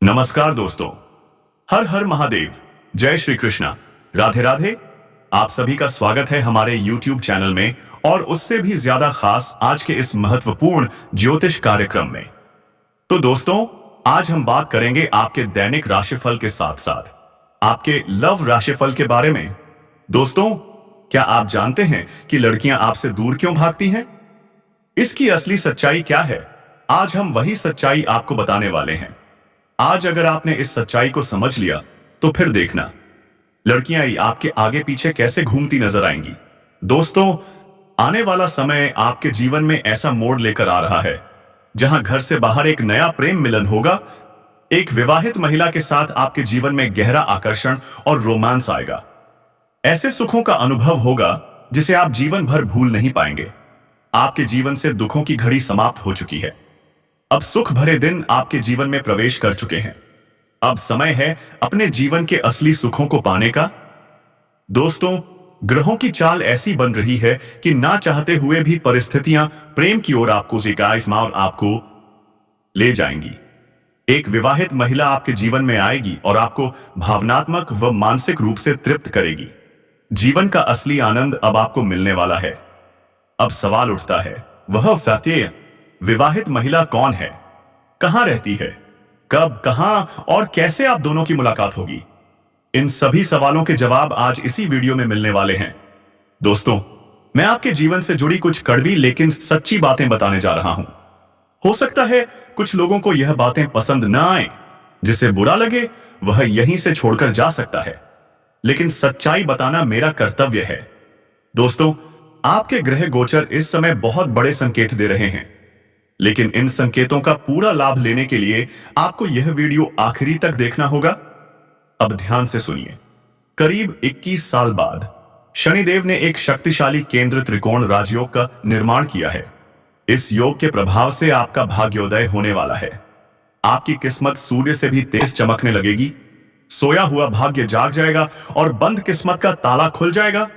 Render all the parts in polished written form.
नमस्कार दोस्तों। हर हर महादेव। जय श्री कृष्णा। राधे राधे। आप सभी का स्वागत है हमारे YouTube चैनल में और उससे भी ज्यादा खास आज के इस महत्वपूर्ण ज्योतिष कार्यक्रम में। तो दोस्तों, आज हम बात करेंगे आपके दैनिक राशिफल के साथ साथ आपके लव राशिफल के बारे में। दोस्तों, क्या आप जानते हैं कि लड़कियां आपसे दूर क्यों भागती हैं? इसकी असली सच्चाई क्या है? आज हम वही सच्चाई आपको बताने वाले हैं। आज अगर आपने इस सच्चाई को समझ लिया तो फिर देखना, लड़कियां आपके आगे पीछे कैसे घूमती नजर आएंगी। दोस्तों, आने वाला समय आपके जीवन में ऐसा मोड़ लेकर आ रहा है जहां घर से बाहर एक नया प्रेम मिलन होगा। एक विवाहित महिला के साथ आपके जीवन में गहरा आकर्षण और रोमांस आएगा। ऐसे सुखों का अनुभव होगा जिसे आप जीवन भर भूल नहीं पाएंगे। आपके जीवन से दुखों की घड़ी समाप्त हो चुकी है। अब सुख भरे दिन आपके जीवन में प्रवेश कर चुके हैं। अब समय है अपने जीवन के असली सुखों को पाने का। दोस्तों, ग्रहों की चाल ऐसी बन रही है कि ना चाहते हुए भी परिस्थितियां प्रेम की ओर आपको ले जाएंगी। एक विवाहित महिला आपके जीवन में आएगी और आपको भावनात्मक व मानसिक रूप से तृप्त करेगी। जीवन का असली आनंद अब आपको मिलने वाला है। अब सवाल उठता है, वह फतेह विवाहित महिला कौन है? कहां रहती है? कब, कहां और कैसे आप दोनों की मुलाकात होगी? इन सभी सवालों के जवाब आज इसी वीडियो में मिलने वाले हैं। दोस्तों, मैं आपके जीवन से जुड़ी कुछ कड़वी लेकिन सच्ची बातें बताने जा रहा हूं। हो सकता है कुछ लोगों को यह बातें पसंद ना आए, जिसे बुरा लगे वह यहीं से छोड़कर जा सकता है, लेकिन सच्चाई बताना मेरा कर्तव्य है। दोस्तों, आपके ग्रह गोचर इस समय बहुत बड़े संकेत दे रहे हैं, लेकिन इन संकेतों का पूरा लाभ लेने के लिए आपको यह वीडियो आखिरी तक देखना होगा। अब ध्यान से सुनिए। करीब 21 साल बाद शनिदेव ने एक शक्तिशाली केंद्र त्रिकोण राजयोग का निर्माण किया है। इस योग के प्रभाव से आपका भाग्योदय होने वाला है। आपकी किस्मत सूर्य से भी तेज चमकने लगेगी। सोया हुआ भाग्य जाग जाएगा और बंद किस्मत का ताला खुल जाएगा।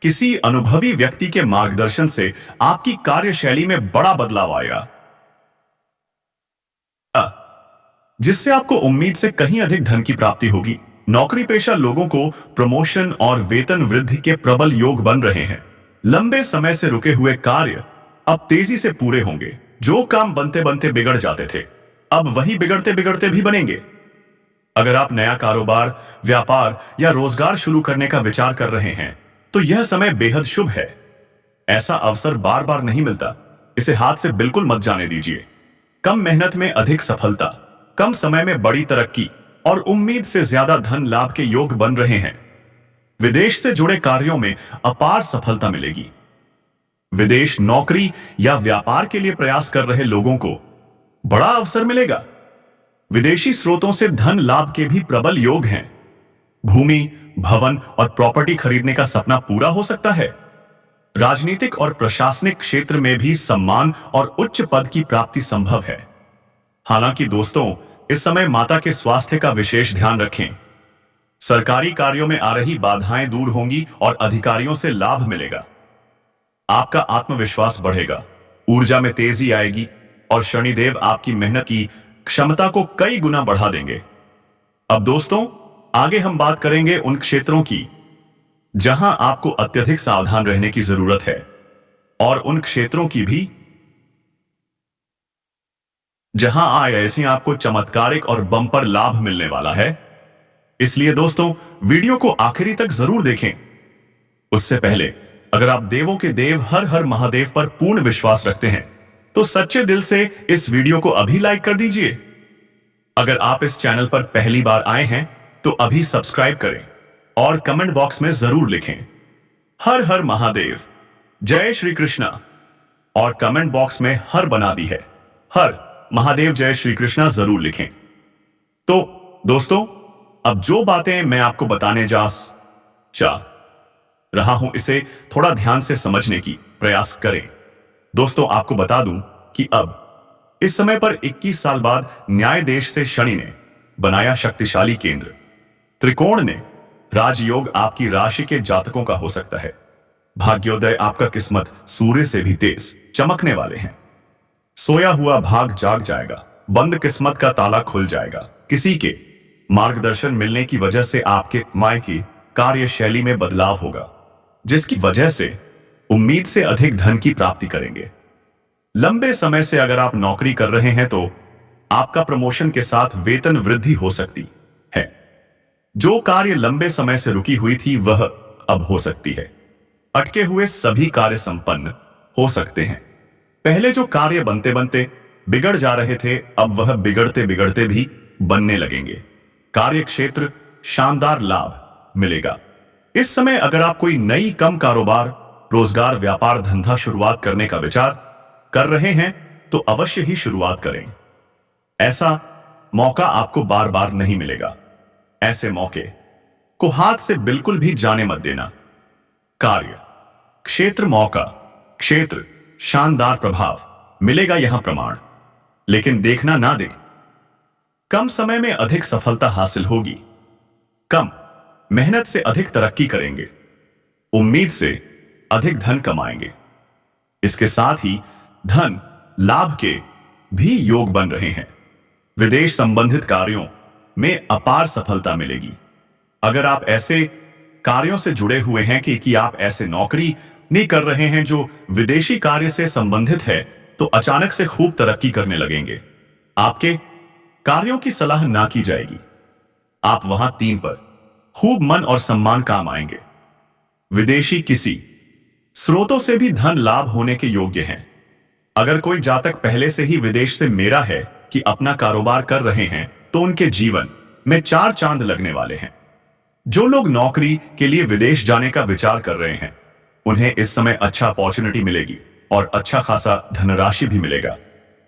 किसी अनुभवी व्यक्ति के मार्गदर्शन से आपकी कार्यशैली में बड़ा बदलाव आएगा, जिससे आपको उम्मीद से कहीं अधिक धन की प्राप्ति होगी। नौकरी पेशा लोगों को प्रमोशन और वेतन वृद्धि के प्रबल योग बन रहे हैं। लंबे समय से रुके हुए कार्य अब तेजी से पूरे होंगे। जो काम बनते बनते बिगड़ जाते थे, अब वही बिगड़ते बिगड़ते भी बनेंगे। अगर आप नया कारोबार, व्यापार या रोजगार शुरू करने का विचार कर रहे हैं तो यह समय बेहद शुभ है। ऐसा अवसर बार बार नहीं मिलता, इसे हाथ से बिल्कुल मत जाने दीजिए। कम मेहनत में अधिक सफलता, कम समय में बड़ी तरक्की और उम्मीद से ज्यादा धन लाभ के योग बन रहे हैं। विदेश से जुड़े कार्यों में अपार सफलता मिलेगी। विदेश नौकरी या व्यापार के लिए प्रयास कर रहे लोगों को बड़ा अवसर मिलेगा। विदेशी स्रोतों से धन लाभ के भी प्रबल योग हैं। भूमि, भवन और प्रॉपर्टी खरीदने का सपना पूरा हो सकता है। राजनीतिक और प्रशासनिक क्षेत्र में भी सम्मान और उच्च पद की प्राप्ति संभव है। हालांकि दोस्तों, इस समय माता के स्वास्थ्य का विशेष ध्यान रखें। सरकारी कार्यों में आ रही बाधाएं दूर होंगी और अधिकारियों से लाभ मिलेगा। आपका आत्मविश्वास बढ़ेगा, ऊर्जा में तेजी आएगी और शनिदेव आपकी मेहनत की क्षमता को कई गुना बढ़ा देंगे। अब दोस्तों, आगे हम बात करेंगे उन क्षेत्रों की जहां आपको अत्यधिक सावधान रहने की जरूरत है और उन क्षेत्रों की भी जहां ऐसे आपको चमत्कारिक और बम्पर लाभ मिलने वाला है। इसलिए दोस्तों, वीडियो को आखिरी तक जरूर देखें। उससे पहले, अगर आप देवों के देव हर हर महादेव पर पूर्ण विश्वास रखते हैं तो सच्चे दिल से इस वीडियो को अभी लाइक कर दीजिए। अगर आप इस चैनल पर पहली बार आए हैं तो अभी सब्सक्राइब करें और कमेंट बॉक्स में जरूर लिखें हर हर महादेव, जय श्री कृष्णा, और कमेंट बॉक्स में हर बना दी है, हर महादेव जय श्री कृष्णा जरूर लिखें। तो दोस्तों, अब जो बातें मैं आपको बताने जा रहा हूं, इसे थोड़ा ध्यान से समझने की प्रयास करें। दोस्तों, आपको बता दूं कि अब इस समय पर 21 साल बाद न्याय देश से शनि ने बनाया शक्तिशाली केंद्र त्रिकोण ने राजयोग आपकी राशि के जातकों का हो सकता है। भाग्योदय आपका किस्मत सूर्य से भी तेज चमकने वाले हैं। सोया हुआ भाग जाग जाएगा, बंद किस्मत का ताला खुल जाएगा। किसी के मार्गदर्शन मिलने की वजह से आपके माय की कार्यशैली में बदलाव होगा, जिसकी वजह से उम्मीद से अधिक धन की प्राप्ति करेंगे। लंबे समय से अगर आप नौकरी कर रहे हैं तो आपका प्रमोशन के साथ वेतन वृद्धि हो सकती है। जो कार्य लंबे समय से रुकी हुई थी वह अब हो सकती है। अटके हुए सभी कार्य संपन्न हो सकते हैं। पहले जो कार्य बनते बनते बिगड़ जा रहे थे, अब वह बिगड़ते बिगड़ते भी बनने लगेंगे। कार्य क्षेत्र शानदार लाभ मिलेगा। इस समय अगर आप कोई नई कम कारोबार, रोजगार, व्यापार, धंधा शुरुआत करने का विचार कर रहे हैं तो अवश्य ही शुरुआत करें। ऐसा मौका आपको बार बार नहीं मिलेगा। ऐसे मौके को हाथ से बिल्कुल भी जाने मत देना। कार्य क्षेत्र मौका क्षेत्र शानदार प्रभाव मिलेगा, यहां प्रमाण, लेकिन देखना ना दें। कम समय में अधिक सफलता हासिल होगी। कम मेहनत से अधिक तरक्की करेंगे। उम्मीद से अधिक धन कमाएंगे। इसके साथ ही धन लाभ के भी योग बन रहे हैं। विदेश संबंधित कार्यों में अपार सफलता मिलेगी। अगर आप ऐसे कार्यों से जुड़े हुए हैं कि आप ऐसे नौकरी नहीं कर रहे हैं जो विदेशी कार्य से संबंधित है, तो अचानक से खूब तरक्की करने लगेंगे। आपके कार्यों की सलाह ना की जाएगी। आप वहां 3 पर खूब मन और सम्मान काम आएंगे। विदेशी किसी स्रोतों से भी धन लाभ होने के योग्य हैं। अगर कोई जातक पहले से ही विदेश से मेरा है कि अपना कारोबार कर रहे हैं तो उनके जीवन में 4 चांद लगने वाले हैं। जो लोग नौकरी के लिए विदेश जाने का विचार कर रहे हैं उन्हें इस समय अच्छा अपॉर्चुनिटी मिलेगी और अच्छा खासा धनराशि भी मिलेगा।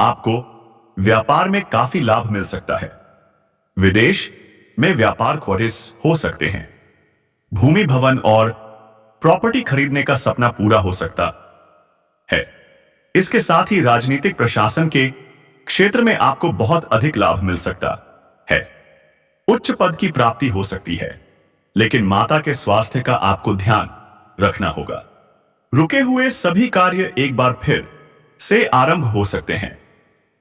आपको व्यापार में काफी लाभ मिल सकता है। विदेश में व्यापार क्वार्टर्स हो सकते हैं। भूमि, भवन और प्रॉपर्टी खरीदने का सपना पूरा हो सकता है। इसके साथ ही राजनीतिक प्रशासन के क्षेत्र में आपको बहुत अधिक लाभ मिल सकता है। उच्च पद की प्राप्ति हो सकती है, लेकिन माता के स्वास्थ्य का आपको ध्यान रखना होगा। रुके हुए सभी कार्य एक बार फिर से आरंभ हो सकते हैं।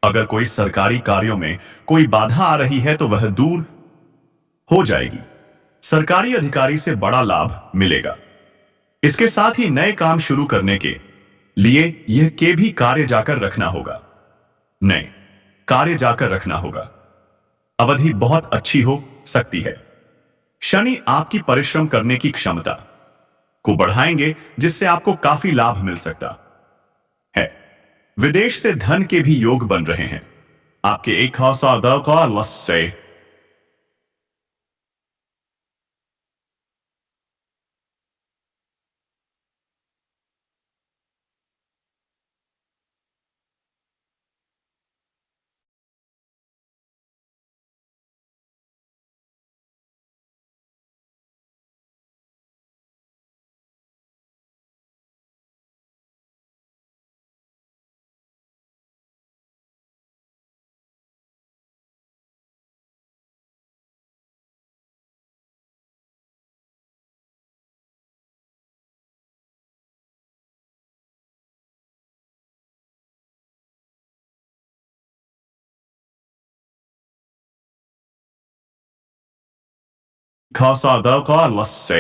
अगर कोई सरकारी कार्यों में कोई बाधा आ रही है तो वह दूर हो जाएगी। सरकारी अधिकारी से बड़ा लाभ मिलेगा। इसके साथ ही नए काम शुरू करने के लिए यह के भी कार्य जाकर रखना होगा। नए कार्य जाकर रखना होगा। अवधि बहुत अच्छी हो सकती है। शनि आपकी परिश्रम करने की क्षमता को बढ़ाएंगे, जिससे आपको काफी लाभ मिल सकता है। विदेश से धन के भी योग बन रहे हैं। आपके एक खासा दौर से खासा दौर से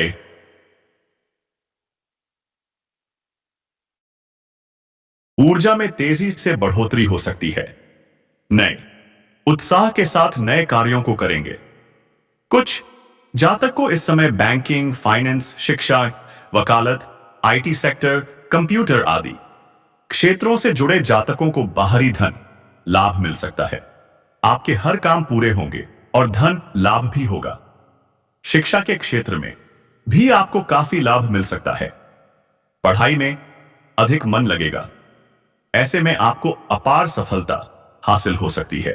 ऊर्जा में तेजी से बढ़ोतरी हो सकती है। नए उत्साह के साथ नए कार्यों को करेंगे। कुछ जातक को इस समय बैंकिंग, फाइनेंस, शिक्षा, वकालत, आईटी सेक्टर, कंप्यूटर आदि क्षेत्रों से जुड़े जातकों को बाहरी धन लाभ मिल सकता है। आपके हर काम पूरे होंगे और धन लाभ भी होगा। शिक्षा के क्षेत्र में भी आपको काफी लाभ मिल सकता है। पढ़ाई में अधिक मन लगेगा। ऐसे में आपको अपार सफलता हासिल हो सकती है।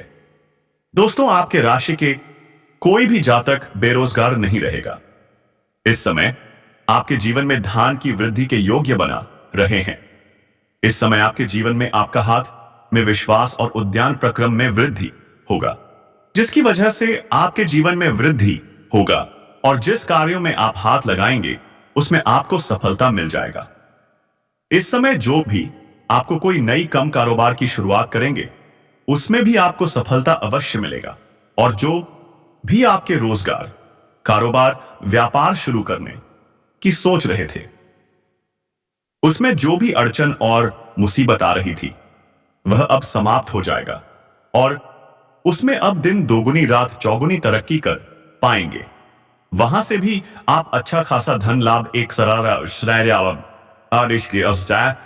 दोस्तों, आपके राशि के कोई भी जातक बेरोजगार नहीं रहेगा। इस समय आपके जीवन में धन की वृद्धि के योग्य बना रहे हैं। इस समय आपके जीवन में आपका हाथ में विश्वास और उद्यान प्रक्रम में वृद्धि होगा, जिसकी वजह से आपके जीवन में वृद्धि होगा और जिस कार्यों में आप हाथ लगाएंगे उसमें आपको सफलता मिल जाएगा। इस समय जो भी आपको कोई नई कम कारोबार की शुरुआत करेंगे उसमें भी आपको सफलता अवश्य मिलेगा और जो भी आपके रोजगार, कारोबार, व्यापार शुरू करने की सोच रहे थे, उसमें जो भी अड़चन और मुसीबत आ रही थी वह अब समाप्त हो जाएगा और उसमें अब दिन दोगुनी रात चौगुनी तरक्की कर पाएंगे। वहां से भी आप अच्छा खासा धन लाभ एक सरारा श्रेयावम आदेश के अस्ताय।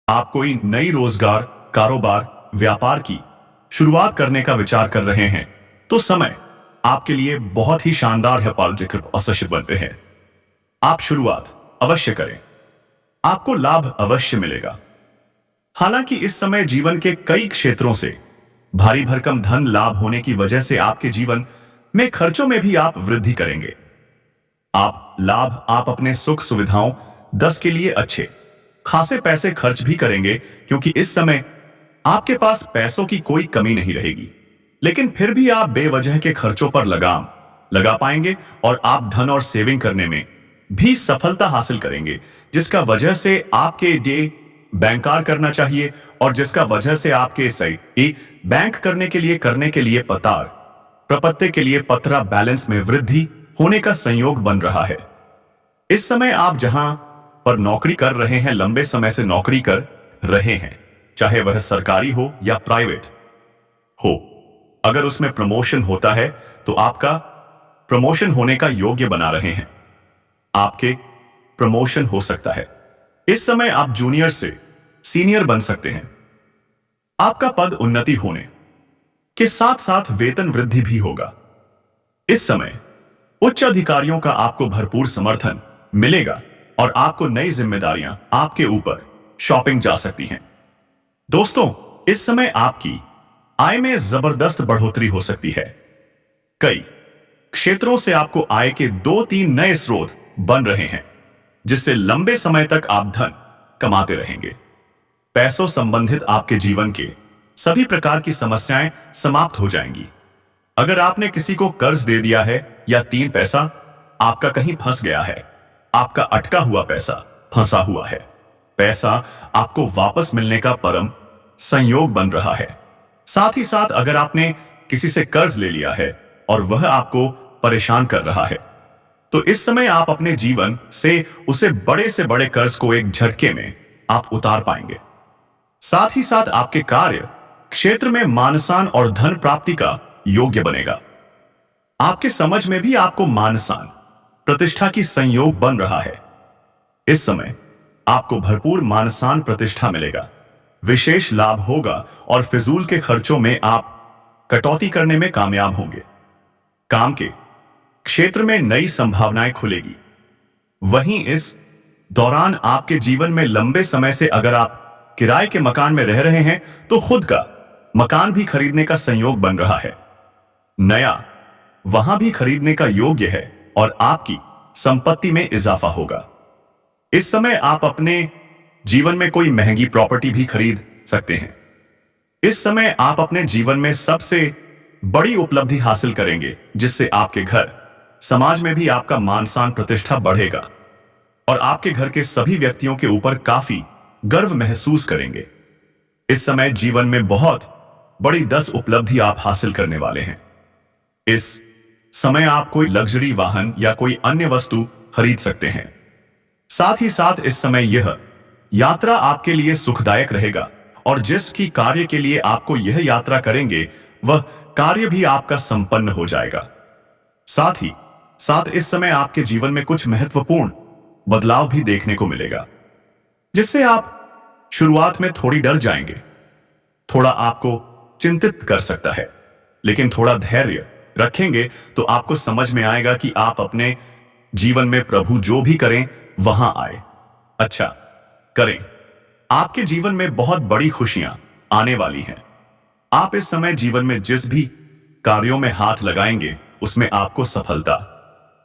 आप कोई नई रोजगार, कारोबार, व्यापार की शुरुआत करने का विचार कर रहे हैं तो समय आपके लिए बहुत ही शानदार है। पॉलिटिकल असर बनते हैं, आप शुरुआत अवश्य करें, आपको लाभ अवश्य मिलेगा। हालांकि इस समय जीवन के कई क्षेत्रों से भारी भरकम धन लाभ होने की वजह से आपके जीवन में खर्चों में भी आप वृद्धि करेंगे। आप अपने सुख सुविधाओं 10 के लिए अच्छे खासे पैसे खर्च भी करेंगे क्योंकि इस समय आपके पास पैसों की कोई कमी नहीं रहेगी। लेकिन फिर भी आप बेवजह के खर्चों पर लगाम लगा पाएंगे और आप धन और सेविंग करने में भी सफलता हासिल करेंगे, जिसका वजह से आपके लिए बैंकार करना चाहिए और जिसका वजह से आपके सही बैंक करने के लिए पतार प्रपत्ति के लिए पत्रा बैलेंस में वृद्धि होने का संयोग बन रहा है। इस समय आप जहां पर नौकरी कर रहे हैं, लंबे समय से नौकरी कर रहे हैं, चाहे वह सरकारी हो या प्राइवेट हो, अगर उसमें प्रमोशन होता है तो आपका प्रमोशन होने का योग्य बना रहे हैं, आपके प्रमोशन हो सकता है। इस समय आप जूनियर से सीनियर बन सकते हैं। आपका पद उन्नति होने के साथ साथ वेतन वृद्धि भी होगा। इस समय उच्च अधिकारियों का आपको भरपूर समर्थन मिलेगा और आपको नई जिम्मेदारियां आपके ऊपर शॉपिंग जा सकती हैं। दोस्तों, इस समय आपकी आय में जबरदस्त बढ़ोतरी हो सकती है। कई क्षेत्रों से आपको आय के 2-3 नए स्रोत बन रहे हैं, जिससे लंबे समय तक आप धन कमाते रहेंगे। पैसों संबंधित आपके जीवन के सभी प्रकार की समस्याएं समाप्त हो जाएंगी। अगर आपने किसी को कर्ज दे दिया है या 3 पैसा आपका कहीं फंस गया है, आपका अटका हुआ पैसा फंसा हुआ है, पैसा आपको वापस मिलने का परम संयोग बन रहा है। साथ ही साथ अगर आपने किसी से कर्ज ले लिया है और वह आपको परेशान कर रहा है, तो इस समय आप अपने जीवन से उसे बड़े से बड़े कर्ज को एक झटके में आप उतार पाएंगे। साथ ही साथ आपके कार्य क्षेत्र में मानसान और धन प्राप्ति का योग्य बनेगा। आपके समझ में भी आपको मानसान प्रतिष्ठा की संयोग बन रहा है। इस समय आपको भरपूर मानसान प्रतिष्ठा मिलेगा, विशेष लाभ होगा और फिजूल के खर्चों में आप कटौती करने में कामयाब होंगे। काम के क्षेत्र में नई संभावनाएं खुलेगी। वहीं इस दौरान आपके जीवन में लंबे समय से अगर आप किराए के मकान में रह रहे हैं तो खुद का मकान भी खरीदने का संयोग बन रहा है। नया वहां भी खरीदने का योग्य है और आपकी संपत्ति में इजाफा होगा। इस समय आप अपने जीवन में कोई महंगी प्रॉपर्टी भी खरीद सकते हैं। इस समय आप अपने जीवन में सबसे बड़ी उपलब्धि हासिल करेंगे, जिससे आपके घर समाज में भी आपका मान सम्मान प्रतिष्ठा बढ़ेगा और आपके घर के सभी व्यक्तियों के ऊपर काफी गर्व महसूस करेंगे। इस समय जीवन में बहुत बड़ी 10 उपलब्धि आप हासिल करने वाले हैं। इस समय आप कोई लग्जरी वाहन या कोई अन्य वस्तु खरीद सकते हैं। साथ ही साथ इस समय यह यात्रा आपके लिए सुखदायक रहेगा और जिसकी कार्य के लिए आपको यह यात्रा करेंगे वह कार्य भी आपका संपन्न हो जाएगा। साथ ही साथ इस समय आपके जीवन में कुछ महत्वपूर्ण बदलाव भी देखने को मिलेगा, जिससे आप शुरुआत में थोड़ी डर जाएंगे, थोड़ा आपको चिंतित कर सकता है, लेकिन थोड़ा धैर्य रखेंगे तो आपको समझ में आएगा कि आप अपने जीवन में प्रभु जो भी करें वहां आए अच्छा करें। आपके जीवन में बहुत बड़ी खुशियां आने वाली हैं। आप इस समय जीवन में जिस भी कार्यों में हाथ लगाएंगे उसमें आपको सफलता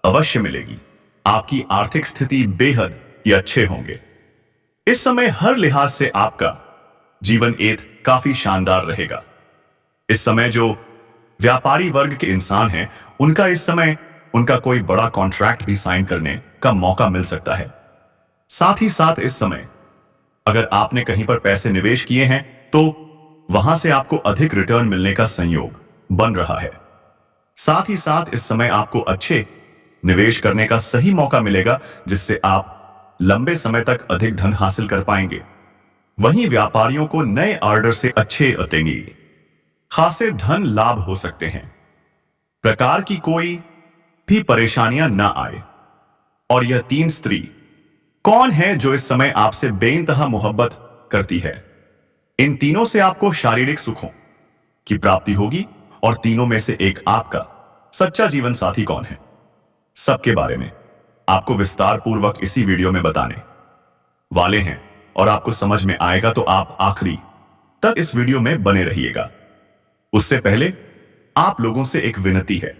अवश्य मिलेगी। आपकी आर्थिक स्थिति बेहद ही अच्छे होंगे। इस समय हर लिहाज से आपका जीवन एत काफी शानदार रहेगा। इस समय जो व्यापारी वर्ग के इंसान हैं, उनका इस समय उनका कोई बड़ा कॉन्ट्रैक्ट भी साइन करने का मौका मिल सकता है। साथ ही साथ इस समय अगर आपने कहीं पर पैसे निवेश किए हैं तो वहां से आपको अधिक रिटर्न मिलने का संयोग बन रहा है। साथ ही साथ इस समय आपको अच्छे निवेश करने का सही मौका मिलेगा, जिससे आप लंबे समय तक अधिक धन हासिल कर पाएंगे। वहीं व्यापारियों को नए ऑर्डर से अच्छे आतेंगे, खासे धन लाभ हो सकते हैं। प्रकार की कोई भी परेशानियां ना आए। और यह 3 स्त्री कौन है जो इस समय आपसे बेइंतहा मोहब्बत करती है? इन तीनों से आपको शारीरिक सुखों की प्राप्ति होगी और तीनों में से एक आपका सच्चा जीवन साथी कौन है, सबके बारे में आपको विस्तार पूर्वक इसी वीडियो में बताने वाले हैं और आपको समझ में आएगा तो आप आखिरी तक इस वीडियो में बने रहिएगा। उससे पहले आप लोगों से एक विनती है,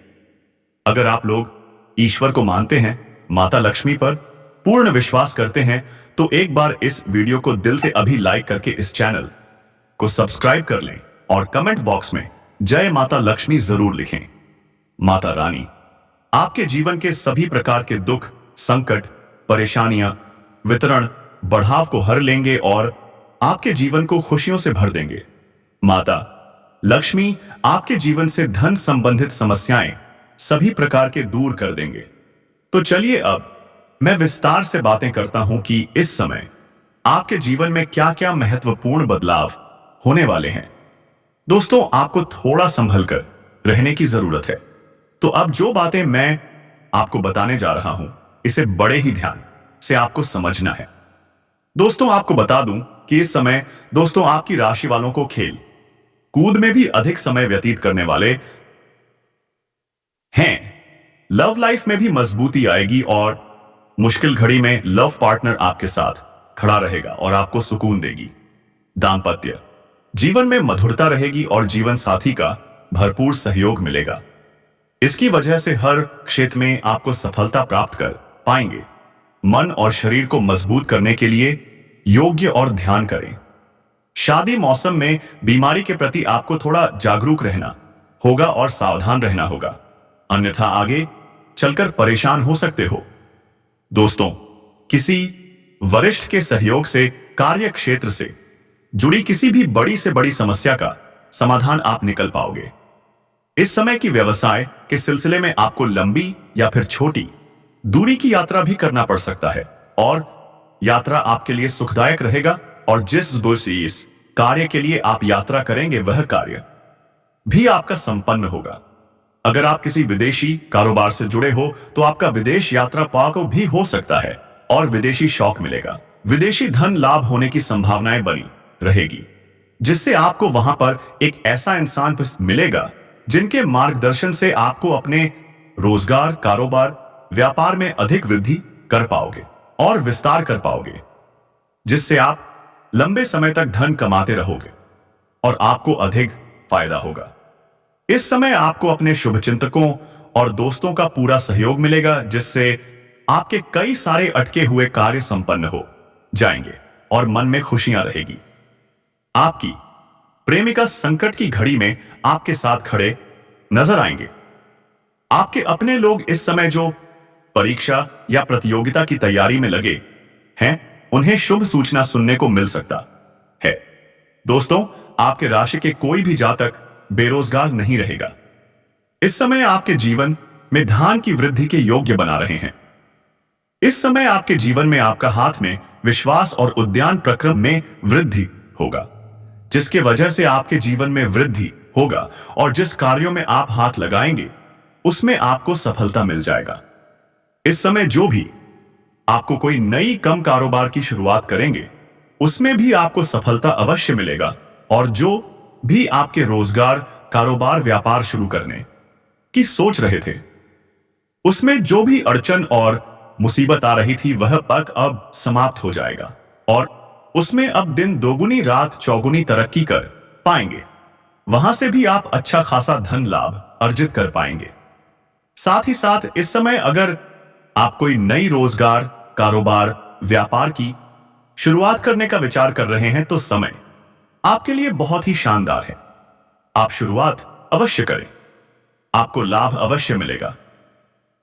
अगर आप लोग ईश्वर को मानते हैं, माता लक्ष्मी पर पूर्ण विश्वास करते हैं, तो एक बार इस वीडियो को दिल से अभी लाइक करके इस चैनल को सब्सक्राइब कर लें और कमेंट बॉक्स में जय माता लक्ष्मी जरूर लिखें। माता रानी आपके जीवन के सभी प्रकार के दुख, संकट, परेशानियां, वितरण, बढ़ाव को हर लेंगे और आपके जीवन को खुशियों से भर देंगे। माता लक्ष्मी आपके जीवन से धन संबंधित समस्याएं सभी प्रकार के दूर कर देंगे। तो चलिए अब मैं विस्तार से बातें करता हूं कि इस समय आपके जीवन में क्या क्या महत्वपूर्ण बदलाव होने वाले हैं। दोस्तों, आपको थोड़ा संभल कर रहने की जरूरत है। तो अब जो बातें मैं आपको बताने जा रहा हूं, इसे बड़े ही ध्यान से आपको समझना है। दोस्तों, आपको बता दूं कि इस समय दोस्तों आपकी राशि वालों को खेल कूद में भी अधिक समय व्यतीत करने वाले हैं। लव लाइफ में भी मजबूती आएगी और मुश्किल घड़ी में लव पार्टनर आपके साथ खड़ा रहेगा और आपको सुकून देगी। दाम्पत्य जीवन में मधुरता रहेगी और जीवन साथी का भरपूर सहयोग मिलेगा। इसकी वजह से हर क्षेत्र में आपको सफलता प्राप्त कर पाएंगे। मन और शरीर को मजबूत करने के लिए योग्य और ध्यान करें। शादी मौसम में बीमारी के प्रति आपको थोड़ा जागरूक रहना होगा और सावधान रहना होगा, अन्यथा आगे चलकर परेशान हो सकते हो। दोस्तों, किसी वरिष्ठ के सहयोग से कार्य क्षेत्र से जुड़ी किसी भी बड़ी से बड़ी समस्या का समाधान आप निकल पाओगे। इस समय की व्यवसाय के सिलसिले में आपको लंबी या फिर छोटी दूरी की यात्रा भी करना पड़ सकता है और यात्रा आपके लिए सुखदायक रहेगा और जिस इस कार्य के लिए आप यात्रा करेंगे वह कार्य भी आपका संपन्न होगा। अगर आप किसी विदेशी कारोबार से जुड़े हो तो आपका विदेश यात्रा पाक भी हो सकता है और विदेशी शौक मिलेगा। विदेशी धन लाभ होने की संभावनाएं बनी रहेगी, जिससे आपको वहां पर एक ऐसा इंसान मिलेगा जिनके मार्गदर्शन से आपको अपने रोजगार, कारोबार, व्यापार में अधिक वृद्धि कर पाओगे और विस्तार कर पाओगे, जिससे आप लंबे समय तक धन कमाते रहोगे और आपको अधिक फायदा होगा। इस समय आपको अपने शुभचिंतकों और दोस्तों का पूरा सहयोग मिलेगा, जिससे आपके कई सारे अटके हुए कार्य संपन्न हो जाएंगे और मन में खुशियां रहेगी। आपकी प्रेमिका संकट की घड़ी में आपके साथ खड़े नजर आएंगे। आपके अपने लोग इस समय जो परीक्षा या प्रतियोगिता की तैयारी में लगे हैं, उन्हें शुभ सूचना सुनने को मिल सकता है। दोस्तों, आपके राशि के कोई भी जातक बेरोजगार नहीं रहेगा। इस समय आपके जीवन में धान की वृद्धि के योग्य बना रहे हैं। इस समय आपके जीवन में आपका हाथ में विश्वास और उद्यान प्रक्रम में वृद्धि होगा, जिसके वजह से आपके जीवन में वृद्धि होगा और जिस कार्यों में आप हाथ लगाएंगे उसमें आपको सफलता मिल जाएगा। इस समय जो भी आपको कोई नई कम कारोबार की शुरुआत करेंगे उसमें भी आपको सफलता अवश्य मिलेगा और जो भी आपके रोजगार, कारोबार, व्यापार शुरू करने की सोच रहे थे उसमें जो भी अड़चन और मुसीबत आ रही थी वह पक अब समाप्त हो जाएगा और उसमें अब दिन दोगुनी रात चौगुनी तरक्की कर पाएंगे। वहां से भी आप अच्छा खासा धन लाभ अर्जित कर पाएंगे। साथ ही साथ इस समय अगर आप कोई नई रोजगार, कारोबार, व्यापार की शुरुआत करने का विचार कर रहे हैं तो समय आपके लिए बहुत ही शानदार है। आप शुरुआत अवश्य करें, आपको लाभ अवश्य मिलेगा।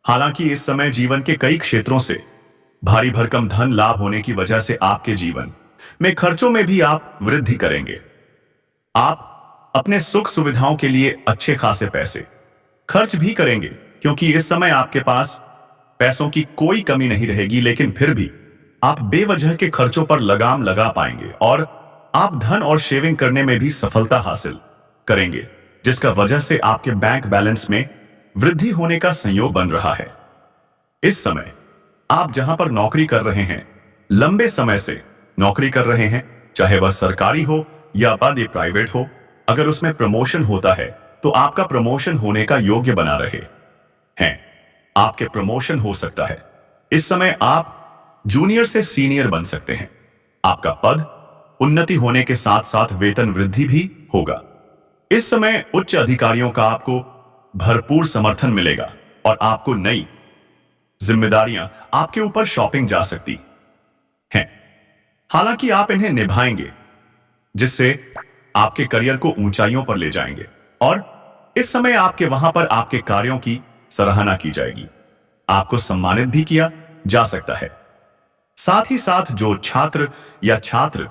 हालांकि इस समय जीवन के कई क्षेत्रों से भारी भरकम धन लाभ होने की वजह से आपके जीवन में खर्चों में भी आप वृद्धि करेंगे। आप अपने सुख सुविधाओं के लिए अच्छे खासे पैसे खर्च भी करेंगे, क्योंकि इस समय आपके पास पैसों की कोई कमी नहीं रहेगी। लेकिन फिर भी आप बेवजह के खर्चों पर लगाम लगा पाएंगे और आप धन और शेविंग करने में भी सफलता हासिल करेंगे, जिसका वजह से आपके बैंक बैलेंस में वृद्धि होने का संयोग बन रहा है। इस समय आप जहां पर नौकरी कर रहे हैं, लंबे समय से नौकरी कर रहे हैं, चाहे वह सरकारी हो या पद प्राइवेट हो, अगर उसमें प्रमोशन होता है तो आपका प्रमोशन होने का योग्य बना रहे हैं। आपके प्रमोशन हो सकता है। इस समय आप जूनियर से सीनियर बन सकते हैं। आपका पद उन्नति होने के साथ साथ वेतन वृद्धि भी होगा। इस समय उच्च अधिकारियों का आपको भरपूर समर्थन मिलेगा और आपको नई जिम्मेदारियां आपके ऊपर शॉपिंग जा सकती हैं। हालांकि आप इन्हें निभाएंगे, जिससे आपके करियर को ऊंचाइयों पर ले जाएंगे और इस समय आपके वहां पर आपके कार्यों की सराहना की जाएगी। आपको सम्मानित भी किया जा सकता है। साथ ही साथ जो छात्र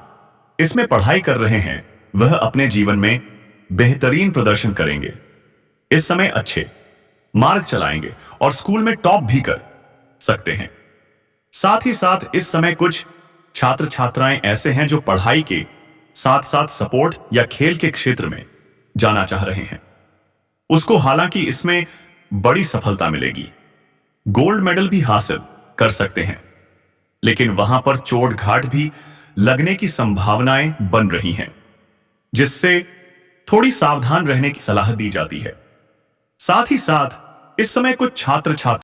इसमें पढ़ाई कर रहे हैं, वह अपने जीवन में बेहतरीन प्रदर्शन करेंगे। इस समय अच्छे मार्ग चलाएंगे और स्कूल में टॉप भी कर सकते हैं। साथ ही साथ इस समय कुछ छात्र छात्राएं ऐसे हैं जो पढ़ाई के साथ साथ सपोर्ट या खेल के क्षेत्र में जाना चाह रहे हैं। उसको हालांकि इसमें बड़ी सफलता मिलेगी, गोल्ड मेडल भी हासिल कर सकते हैं, लेकिन वहां पर चोट घाट भी लगने की संभावनाएं बन रही हैं, जिससे थोड़ी सावधान रहने की सलाह दी जाती है। साथ ही साथ इस समय कुछ छात्र